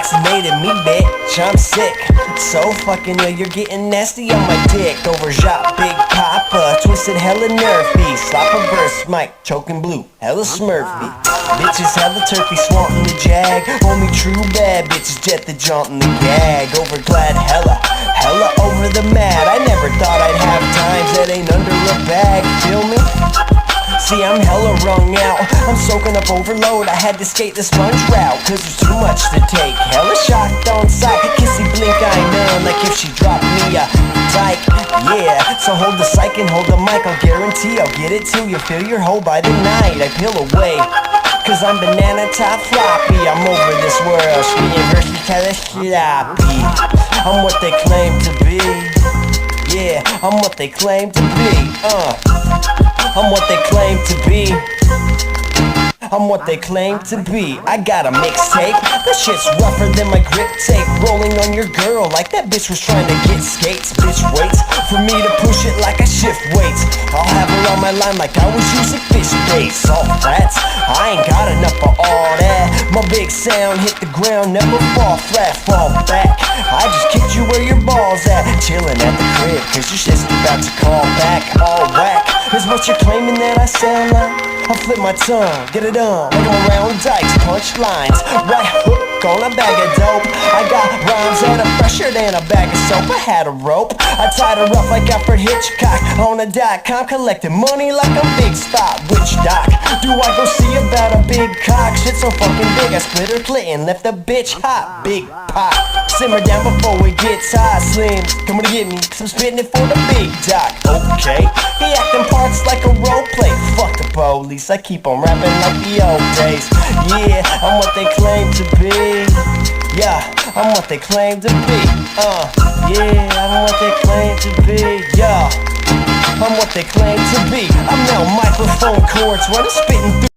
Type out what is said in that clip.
vaccinated me, bitch, I'm sick. So fucking ill, you're getting nasty on my dick. Over Jop, Big Papa, twisted hella nerfy. Slop a verse, mic, choking blue, hella smurfy. Bitches hella turkey, swanting the jag. Only true bad bitches jet the jaunt and the gag. Over glad hella over the mad. I never thought I'd have times that ain't under a bag, feel me? See, I'm hella wrung out, I'm soaking up overload. I had to skate the sponge route, cause there's too much to take. Hella shocked on sight, kissy blink eye numb, like if she dropped me a dyke. Yeah, so hold the psych and hold the mic, I'll guarantee I'll get it till you feel your hoe by the night. I peel away, cause I'm banana top floppy. I'm over this world, spitting verses sloppy. I'm what they claim to be. Yeah, I'm what they claim to be. I'm what they claim to be. I'm what they claim to be. I got a mixtape, that shit's rougher than my grip tape. Rolling on your girl like that bitch was trying to get skates. Bitch waits for me to push it like I shift weights. I'll have her on my line like I was using fish baits. All flats, I ain't got enough for all that. My big sound hit the ground, never fall flat, fall back. I just kicked you where your balls at. Chillin' at the crib, cause your shit's about to call back. All whack, is what you're claiming that I sound like? I flip my tongue, get it on, like I'm around dikes, punch lines, right hook on a bag of dope. I got rhymes that are fresher than a bag of soap. I had a rope, I tied her up like Alfred Hitchcock on a .com, collecting money like a big spot. Which doc do I go see about a big cock? Shit so fucking big, I split her clit and left the bitch hot. Big pop, simmer down before it gets hot. Slims, coming to get me, cause I'm spitting it for the big doc. Okay, he acting parts like a role play. Fuck the police, I keep on rapping like the old days. Yeah, I'm what they claim to be. Yeah, I'm what they claim to be. Yeah, I'm what they claim to be. Yeah, I'm what they claim to be. I'm now microphone cords when I'm spitting through